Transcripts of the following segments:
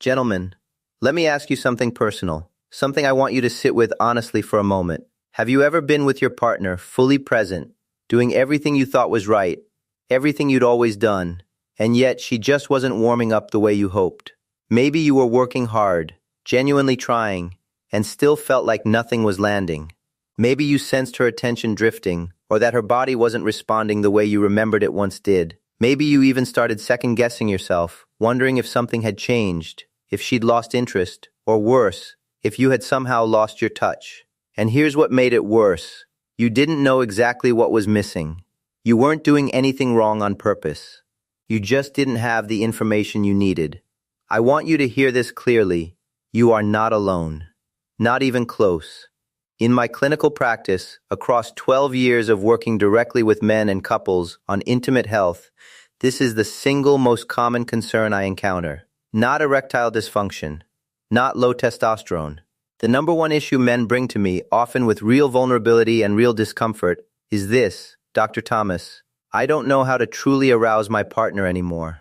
Gentlemen, let me ask you something personal, something I want you to sit with honestly for a moment. Have you ever been with your partner, fully present, doing everything you thought was right, everything you'd always done, and yet she just wasn't warming up the way you hoped? Maybe you were working hard, genuinely trying, and still felt like nothing was landing. Maybe you sensed her attention drifting, or that her body wasn't responding the way you remembered it once did. Maybe you even started second-guessing yourself, wondering if something had changed, if she'd lost interest, or worse, if you had somehow lost your touch. And here's what made it worse. You didn't know exactly what was missing. You weren't doing anything wrong on purpose. You just didn't have the information you needed. I want you to hear this clearly. You are not alone. Not even close. In my clinical practice, across 12 years of working directly with men and couples on intimate health, this is the single most common concern I encounter. Not erectile dysfunction, not low testosterone. The number one issue men bring to me, often with real vulnerability and real discomfort, is this: Dr. Thomas, I don't know how to truly arouse my partner anymore.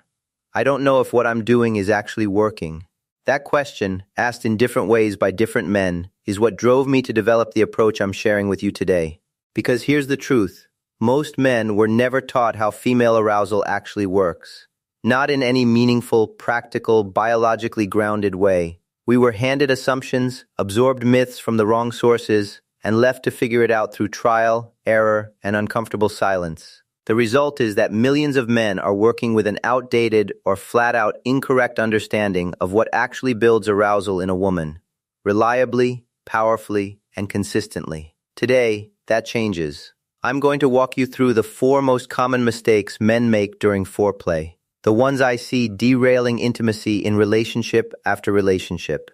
I don't know if what I'm doing is actually working. That question, asked in different ways by different men, is what drove me to develop the approach I'm sharing with you today. Because here's the truth. Most men were never taught how female arousal actually works. Not in any meaningful, practical, biologically grounded way. We were handed assumptions, absorbed myths from the wrong sources, and left to figure it out through trial, error, and uncomfortable silence. The result is that millions of men are working with an outdated or flat-out incorrect understanding of what actually builds arousal in a woman, reliably, powerfully, and consistently. Today, that changes. I'm going to walk you through the 4 most common mistakes men make during foreplay. The ones I see derailing intimacy in relationship after relationship.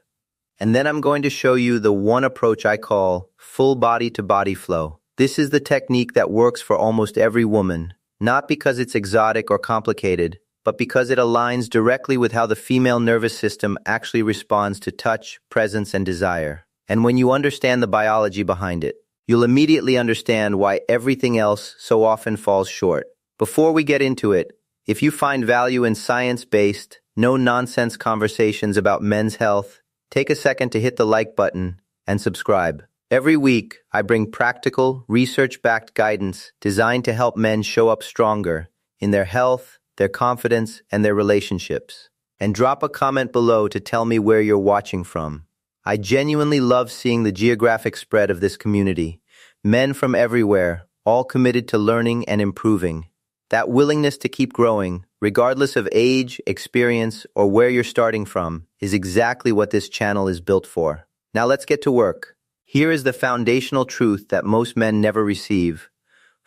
And then I'm going to show you the one approach I call full body-to-body flow. This is the technique that works for almost every woman, not because it's exotic or complicated, but because it aligns directly with how the female nervous system actually responds to touch, presence, and desire. And when you understand the biology behind it, you'll immediately understand why everything else so often falls short. Before we get into it, if you find value in science-based, no-nonsense conversations about men's health, take a second to hit the like button and subscribe. Every week, I bring practical, research-backed guidance designed to help men show up stronger in their health, their confidence, and their relationships. And drop a comment below to tell me where you're watching from. I genuinely love seeing the geographic spread of this community. Men from everywhere, all committed to learning and improving. That willingness to keep growing, regardless of age, experience, or where you're starting from, is exactly what this channel is built for. Now let's get to work. Here is the foundational truth that most men never receive.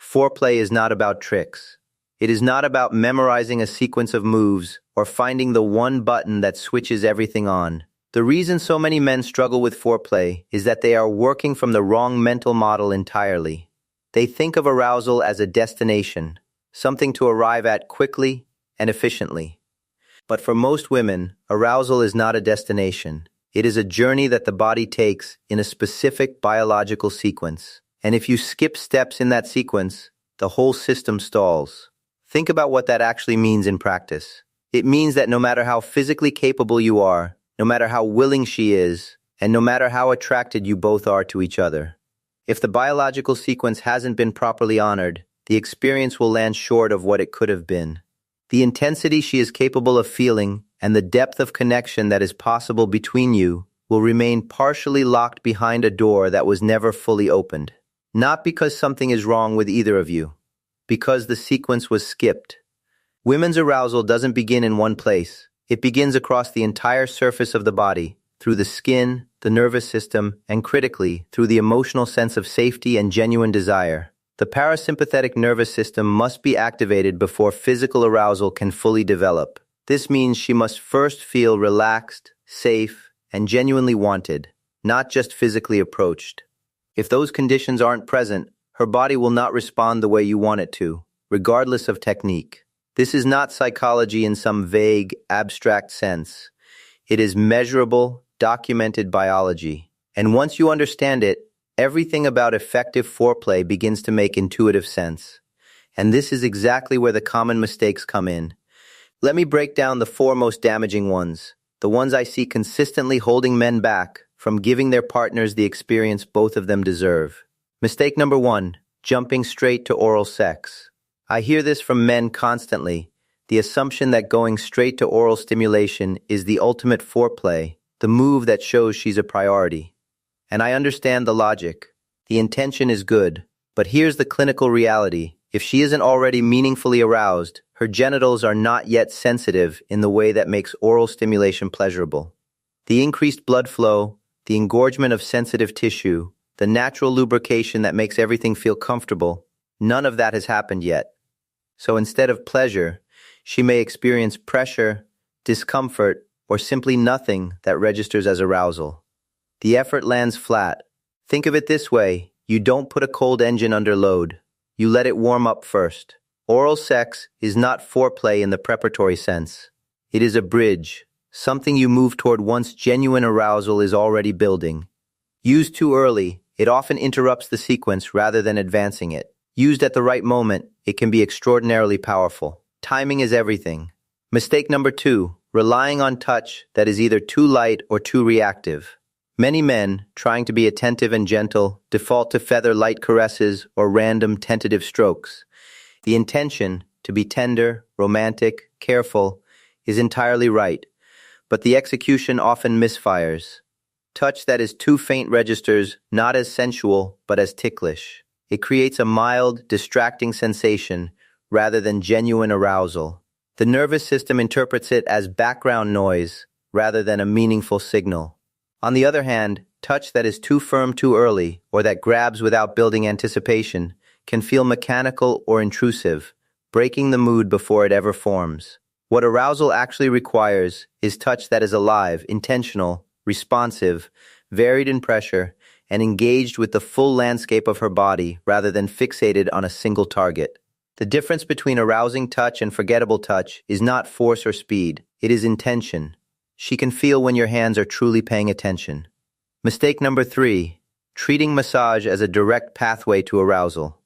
Foreplay is not about tricks. It is not about memorizing a sequence of moves or finding the one button that switches everything on. The reason so many men struggle with foreplay is that they are working from the wrong mental model entirely. They think of arousal as a destination, something to arrive at quickly and efficiently. But for most women, arousal is not a destination. It is a journey that the body takes in a specific biological sequence. And if you skip steps in that sequence, the whole system stalls. Think about what that actually means in practice. It means that no matter how physically capable you are, no matter how willing she is, and no matter how attracted you both are to each other, if the biological sequence hasn't been properly honored, the experience will land short of what it could have been. The intensity she is capable of feeling and the depth of connection that is possible between you will remain partially locked behind a door that was never fully opened. Not because something is wrong with either of you, because the sequence was skipped. Women's arousal doesn't begin in one place. It begins across the entire surface of the body, through the skin, the nervous system, and critically, through the emotional sense of safety and genuine desire. The parasympathetic nervous system must be activated before physical arousal can fully develop. This means she must first feel relaxed, safe, and genuinely wanted, not just physically approached. If those conditions aren't present, her body will not respond the way you want it to, regardless of technique. This is not psychology in some vague, abstract sense. It is measurable, documented biology. And once you understand it, everything about effective foreplay begins to make intuitive sense. And this is exactly where the common mistakes come in. Let me break down the 4 most damaging ones. the ones I see consistently holding men back from giving their partners the experience both of them deserve. Mistake number 1, jumping straight to oral sex. I hear this from men constantly, the assumption that going straight to oral stimulation is the ultimate foreplay, the move that shows she's a priority. And I understand the logic. The intention is good, but here's the clinical reality. If she isn't already meaningfully aroused, her genitals are not yet sensitive in the way that makes oral stimulation pleasurable. The increased blood flow, the engorgement of sensitive tissue, the natural lubrication that makes everything feel comfortable, none of that has happened yet. So instead of pleasure, she may experience pressure, discomfort, or simply nothing that registers as arousal. The effort lands flat. Think of it this way, you don't put a cold engine under load. You let it warm up first. Oral sex is not foreplay in the preparatory sense. It is a bridge, something you move toward once genuine arousal is already building. Used too early, it often interrupts the sequence rather than advancing it. Used at the right moment, it can be extraordinarily powerful. Timing is everything. Mistake number 2, relying on touch that is either too light or too reactive. Many men, trying to be attentive and gentle, default to feather light caresses or random tentative strokes. The intention, to be tender, romantic, careful, is entirely right, but the execution often misfires. Touch that is too faint registers not as sensual, but as ticklish. It creates a mild, distracting sensation rather than genuine arousal. The nervous system interprets it as background noise rather than a meaningful signal. On the other hand, touch that is too firm too early or that grabs without building anticipation can feel mechanical or intrusive, breaking the mood before it ever forms. What arousal actually requires is touch that is alive, intentional, responsive, varied in pressure, and engaged with the full landscape of her body rather than fixated on a single target. The difference between arousing touch and forgettable touch is not force or speed, it is intention. She can feel when your hands are truly paying attention. Mistake number 3, treating massage as a direct pathway to arousal.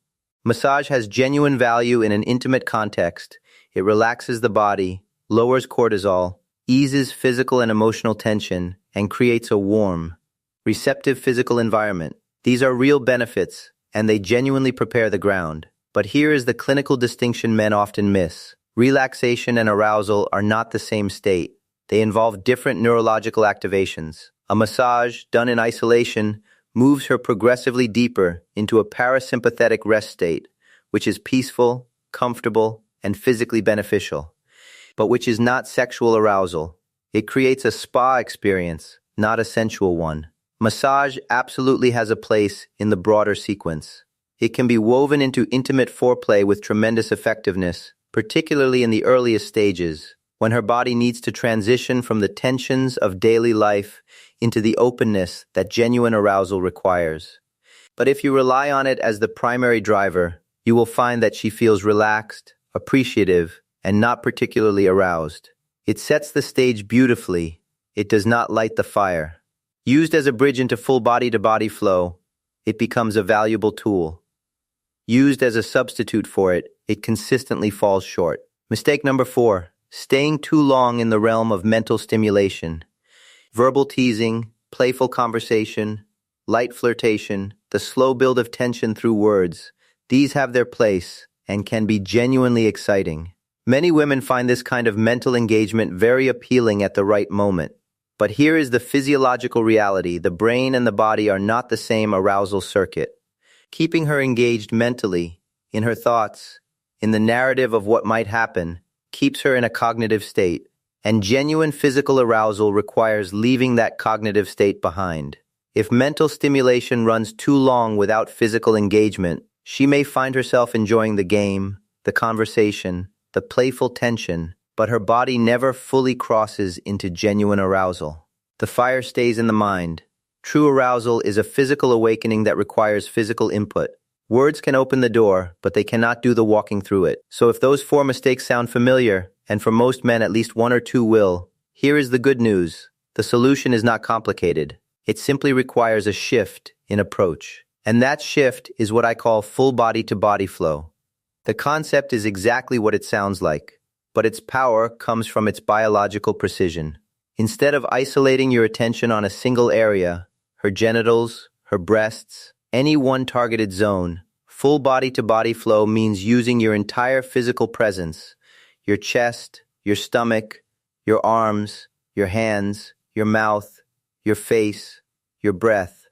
Massage has genuine value in an intimate context. It relaxes the body, lowers cortisol, eases physical and emotional tension, and creates a warm, receptive physical environment. These are real benefits, and they genuinely prepare the ground. But here is the clinical distinction men often miss. Relaxation and arousal are not the same state. They involve different neurological activations. A massage, done in isolation, moves her progressively deeper into a parasympathetic rest state, which is peaceful, comfortable, and physically beneficial, but which is not sexual arousal. It creates a spa experience, not a sensual one. Massage absolutely has a place in the broader sequence. It can be woven into intimate foreplay with tremendous effectiveness, particularly in the earliest stages, when her body needs to transition from the tensions of daily life into the openness that genuine arousal requires. But if you rely on it as the primary driver, you will find that she feels relaxed, appreciative, and not particularly aroused. It sets the stage beautifully. It does not light the fire. Used as a bridge into full body-to-body flow, it becomes a valuable tool. Used as a substitute for it, it consistently falls short. Mistake number 4, staying too long in the realm of mental stimulation. Verbal teasing, playful conversation, light flirtation, the slow build of tension through words, these have their place and can be genuinely exciting. Many women find this kind of mental engagement very appealing at the right moment. But here is the physiological reality. The brain and the body are not the same arousal circuit. Keeping her engaged mentally, in her thoughts, in the narrative of what might happen, keeps her in a cognitive state. And genuine physical arousal requires leaving that cognitive state behind. If mental stimulation runs too long without physical engagement, she may find herself enjoying the game, the conversation, the playful tension, but her body never fully crosses into genuine arousal. The fire stays in the mind. True arousal is a physical awakening that requires physical input. Words can open the door, but they cannot do the walking through it. So if those 4 mistakes sound familiar, and for most men at least 1 or 2 will, here is the good news. The solution is not complicated. It simply requires a shift in approach. And that shift is what I call full body-to-body flow. The concept is exactly what it sounds like, but its power comes from its biological precision. Instead of isolating your attention on a single area, her genitals, her breasts, any one targeted zone, full body-to-body flow means using your entire physical presence, your chest, your stomach, your arms, your hands, your mouth, your face, your breath.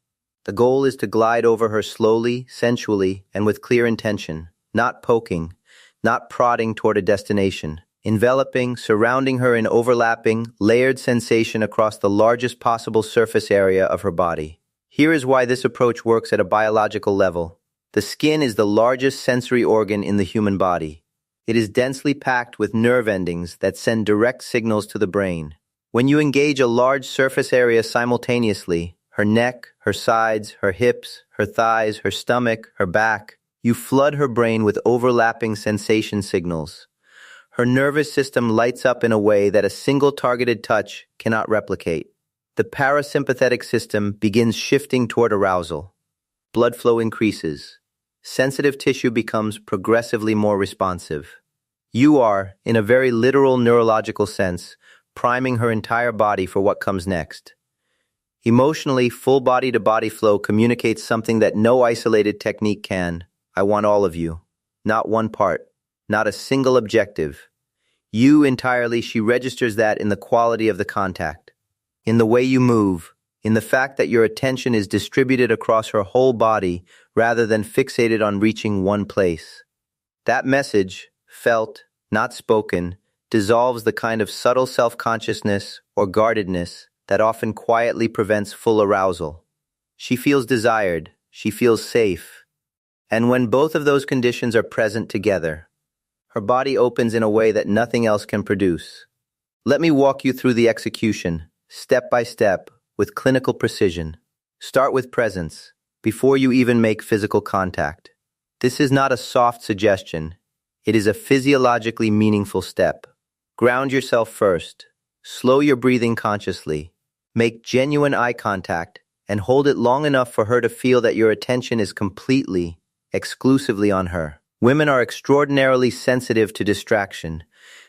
The goal is to glide over her slowly, sensually, and with clear intention, not poking, not prodding toward a destination, enveloping, surrounding her in overlapping, layered sensation across the largest possible surface area of her body. Here is why this approach works at a biological level. The skin is the largest sensory organ in the human body. It is densely packed with nerve endings that send direct signals to the brain. When you engage a large surface area simultaneously, her neck, her sides, her hips, her thighs, her stomach, her back, you flood her brain with overlapping sensation signals. Her nervous system lights up in a way that a single targeted touch cannot replicate. The parasympathetic system begins shifting toward arousal. Blood flow increases. Sensitive tissue becomes progressively more responsive. You are, in a very literal neurological sense, priming her entire body for what comes next. Emotionally, full body-to-body flow communicates something that no isolated technique can. I want all of you. Not one part. Not a single objective. You entirely, she registers that in the quality of the contact, in the way you move, in the fact that your attention is distributed across her whole body rather than fixated on reaching one place. That message, felt, not spoken, dissolves the kind of subtle self-consciousness or guardedness that often quietly prevents full arousal. She feels desired, she feels safe. And when both of those conditions are present together, her body opens in a way that nothing else can produce. Let me walk you through the execution, step by step, with clinical precision. Start with presence, before you even make physical contact. This is not a soft suggestion. It is a physiologically meaningful step. Ground yourself first. Slow your breathing consciously. Make genuine eye contact, and hold it long enough for her to feel that your attention is completely, exclusively on her. Women are extraordinarily sensitive to distraction.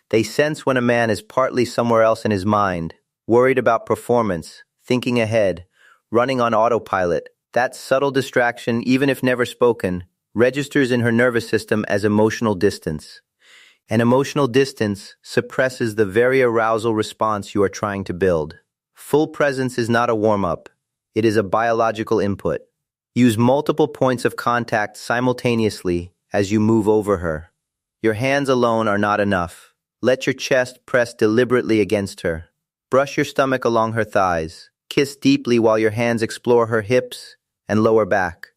They sense when a man is partly somewhere else in his mind, worried about performance, thinking ahead, running on autopilot. That subtle distraction, even if never spoken, registers in her nervous system as emotional distance. And emotional distance suppresses the very arousal response you are trying to build. Full presence is not a warm-up. It is a biological input. Use multiple points of contact simultaneously as you move over her. Your hands alone are not enough. Let your chest press deliberately against her. Brush your stomach along her thighs. Kiss deeply while your hands explore her hips and lower back.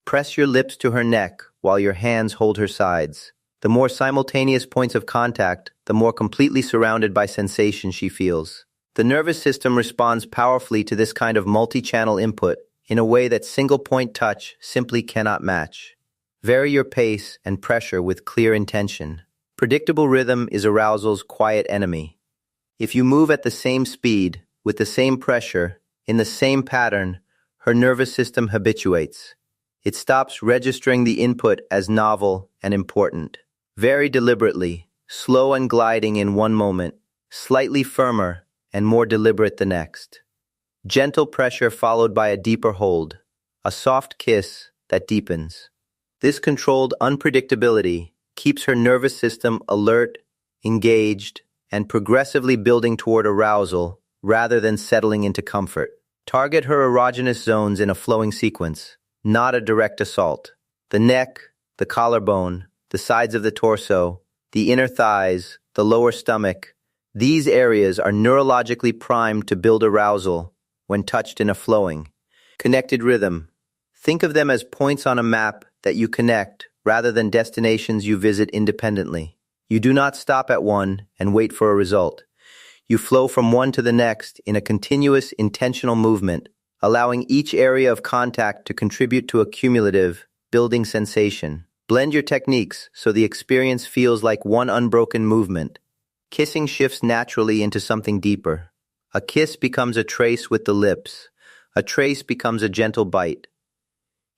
Press your lips to her neck while your hands hold her sides. The more simultaneous points of contact, the more completely surrounded by sensation she feels. The nervous system responds powerfully to this kind of multi-channel input in a way that single-point touch simply cannot match. Vary your pace and pressure with clear intention. Predictable rhythm is arousal's quiet enemy. If you move at the same speed, with the same pressure, in the same pattern, her nervous system habituates. It stops registering the input as novel and important. Vary deliberately, slow and gliding in one moment, slightly firmer and more deliberate the next. Gentle pressure followed by a deeper hold, a soft kiss that deepens. This controlled unpredictability keeps her nervous system alert, engaged, and progressively building toward arousal rather than settling into comfort. Target her erogenous zones in a flowing sequence, not a direct assault. The neck, the collarbone, the sides of the torso, the inner thighs, the lower stomach. These areas are neurologically primed to build arousal when touched in a flowing, connected rhythm. Think of them as points on a map that you connect rather than destinations you visit independently. You do not stop at one and wait for a result. You flow from one to the next in a continuous, intentional movement, allowing each area of contact to contribute to a cumulative, building sensation. Blend your techniques so the experience feels like one unbroken movement. Kissing shifts naturally into something deeper. A kiss becomes a trace with the lips. A trace becomes a gentle bite.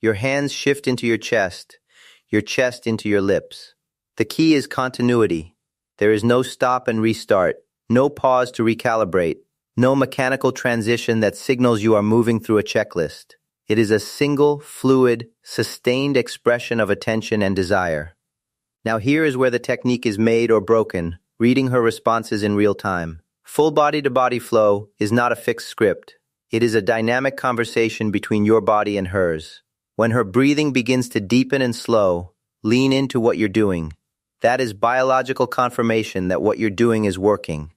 Your hands shift into your chest into your lips. The key is continuity. There is no stop and restart, no pause to recalibrate, No mechanical transition that signals you are moving through a checklist. It is a single, fluid, sustained expression of attention and desire. Now here is where the technique is made or broken, reading her responses in real time. Full body-to-body flow is not a fixed script. It is a dynamic conversation between your body and hers. When her breathing begins to deepen and slow, lean into what you're doing. That is biological confirmation that what you're doing is working.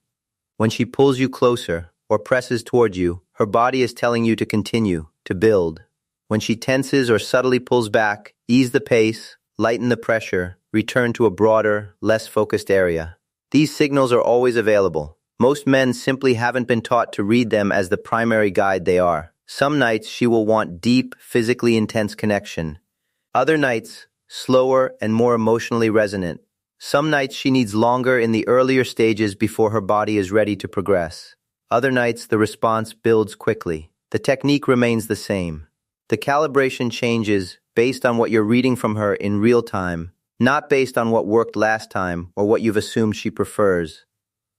When she pulls you closer or presses toward you, her body is telling you to continue, to build. When she tenses or subtly pulls back, ease the pace, lighten the pressure, return to a broader, less focused area. These signals are always available. Most men simply haven't been taught to read them as the primary guide they are. Some nights she will want deep, physically intense connection. Other nights, slower and more emotionally resonant. Some nights she needs longer in the earlier stages before her body is ready to progress. Other nights the response builds quickly. The technique remains the same. The calibration changes based on what you're reading from her in real time, not based on what worked last time or what you've assumed she prefers.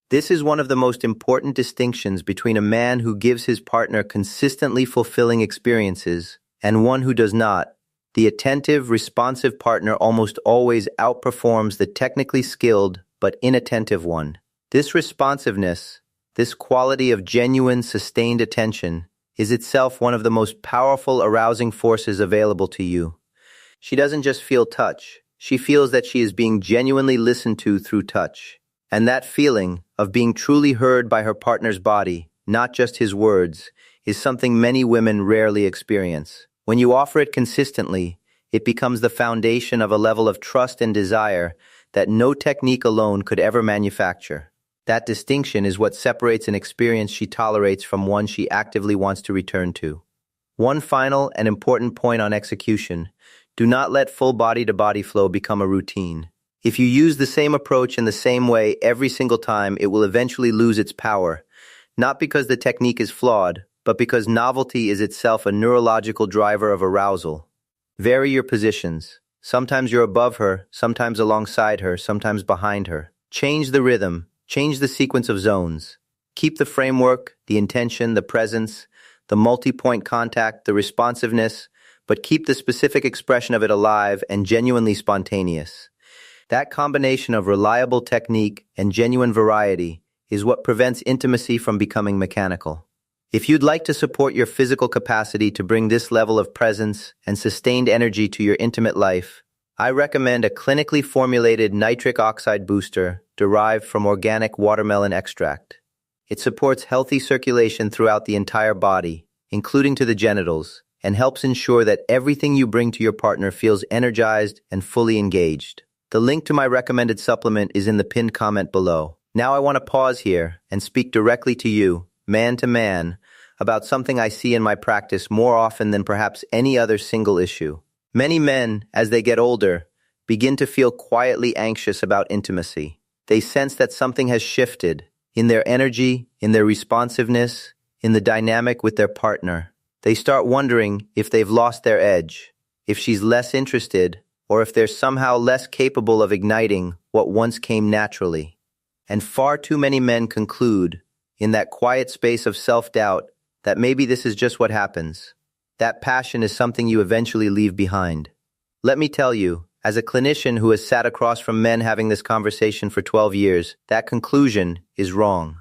This is one of the most important distinctions between a man who gives his partner consistently fulfilling experiences and one who does not. The attentive, responsive partner almost always outperforms the technically skilled but inattentive one. This responsiveness, this quality of genuine, sustained attention, is itself one of the most powerful arousing forces available to you. She doesn't just feel touch, she feels that she is being genuinely listened to through touch. And that feeling of being truly heard by her partner's body, not just his words, is something many women rarely experience. When you offer it consistently, it becomes the foundation of a level of trust and desire that no technique alone could ever manufacture. That distinction is what separates an experience she tolerates from one she actively wants to return to. One final and important point on execution: do not let full body-to-body flow become a routine. If you use the same approach in the same way every single time, it will eventually lose its power, not because the technique is flawed, but because novelty is itself a neurological driver of arousal. Vary your positions. Sometimes you're above her, sometimes alongside her, sometimes behind her. Change the rhythm, change the sequence of zones. Keep the framework, the intention, the presence, the multi-point contact, the responsiveness, but keep the specific expression of it alive and genuinely spontaneous. That combination of reliable technique and genuine variety is what prevents intimacy from becoming mechanical. If you'd like to support your physical capacity to bring this level of presence and sustained energy to your intimate life, I recommend a clinically formulated nitric oxide booster derived from organic watermelon extract. It supports healthy circulation throughout the entire body, including to the genitals, and helps ensure that everything you bring to your partner feels energized and fully engaged. The link to my recommended supplement is in the pinned comment below. Now I want to pause here and speak directly to you, man to man, about something I see in my practice more often than perhaps any other single issue. Many men, as they get older, begin to feel quietly anxious about intimacy. They sense that something has shifted in their energy, in their responsiveness, in the dynamic with their partner. They start wondering if they've lost their edge, if she's less interested, or if they're somehow less capable of igniting what once came naturally. And far too many men conclude, in that quiet space of self-doubt, that maybe this is just what happens. That passion is something you eventually leave behind. Let me tell you, as a clinician who has sat across from men having this conversation for 12 years, that conclusion is wrong.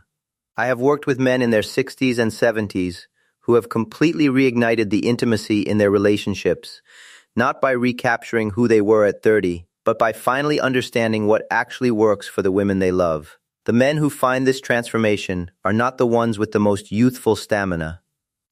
I have worked with men in their 60s and 70s who have completely reignited the intimacy in their relationships, not by recapturing who they were at 30, but by finally understanding what actually works for the women they love. The men who find this transformation are not the ones with the most youthful stamina.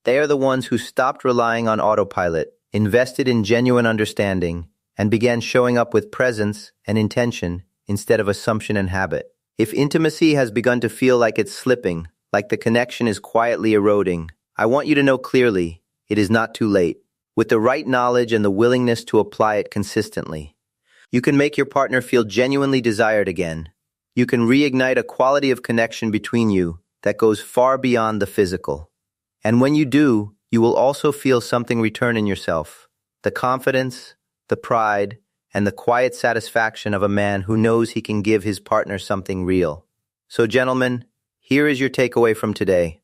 They are the ones who stopped relying on autopilot, invested in genuine understanding, and began showing up with presence and intention instead of assumption and habit. If intimacy has begun to feel like it's slipping, like the connection is quietly eroding, I want you to know clearly, it is not too late. With the right knowledge and the willingness to apply it consistently, you can make your partner feel genuinely desired again. You can reignite a quality of connection between you that goes far beyond the physical. And when you do, you will also feel something return in yourself. The confidence, the pride, and the quiet satisfaction of a man who knows he can give his partner something real. So gentlemen, here is your takeaway from today.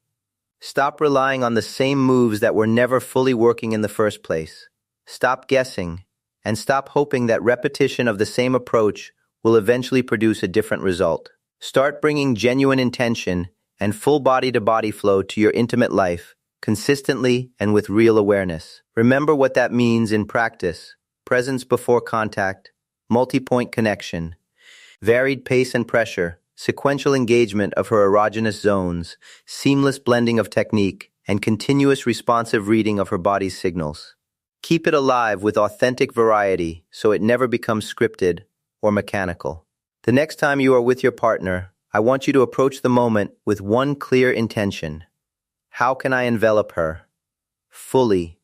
Stop relying on the same moves that were never fully working in the first place. Stop guessing, and stop hoping that repetition of the same approach will eventually produce a different result. Start bringing genuine intention and full body-to-body flow to your intimate life, consistently and with real awareness. Remember what that means in practice: presence before contact, multi-point connection, varied pace and pressure, sequential engagement of her erogenous zones, seamless blending of technique, and continuous responsive reading of her body's signals. Keep it alive with authentic variety so it never becomes scripted or mechanical. The next time you are with your partner, I want you to approach the moment with one clear intention. How can I envelop her? Fully,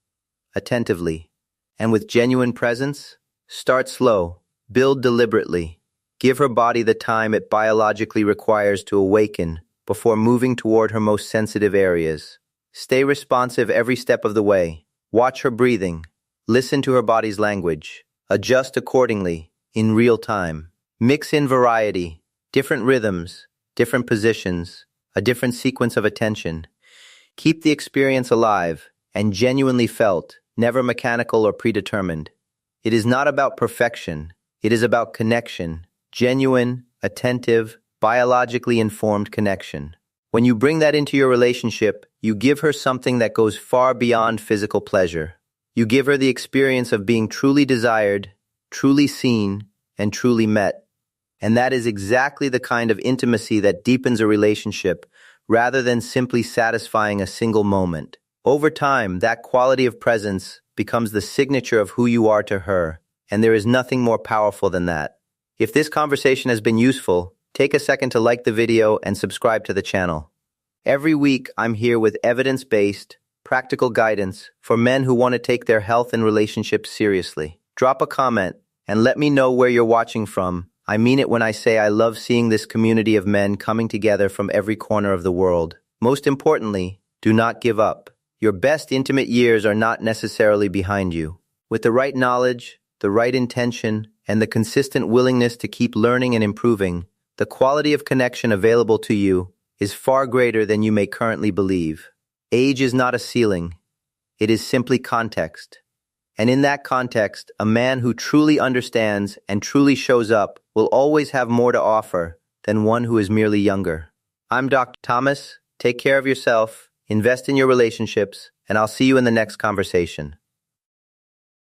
attentively, and with genuine presence? Start slow, build deliberately. Give her body the time it biologically requires to awaken before moving toward her most sensitive areas. Stay responsive every step of the way. Watch her breathing. Listen to her body's language. Adjust accordingly, in real time. Mix in variety, different rhythms, different positions, a different sequence of attention. Keep the experience alive and genuinely felt, never mechanical or predetermined. It is not about perfection. It is about connection. Genuine, attentive, biologically informed connection. When you bring that into your relationship, you give her something that goes far beyond physical pleasure. You give her the experience of being truly desired, truly seen, and truly met. And that is exactly the kind of intimacy that deepens a relationship rather than simply satisfying a single moment. Over time, that quality of presence becomes the signature of who you are to her, and there is nothing more powerful than that. If this conversation has been useful, take a second to like the video and subscribe to the channel. Every week, I'm here with evidence-based, practical guidance for men who want to take their health and relationships seriously. Drop a comment and let me know where you're watching from. I mean it when I say I love seeing this community of men coming together from every corner of the world. Most importantly, do not give up. Your best intimate years are not necessarily behind you. With the right knowledge, the right intention, and the consistent willingness to keep learning and improving, the quality of connection available to you is far greater than you may currently believe. Age is not a ceiling. It is simply context. And in that context, a man who truly understands and truly shows up will always have more to offer than one who is merely younger. I'm Dr. Thomas. Take care of yourself, invest in your relationships, and I'll see you in the next conversation.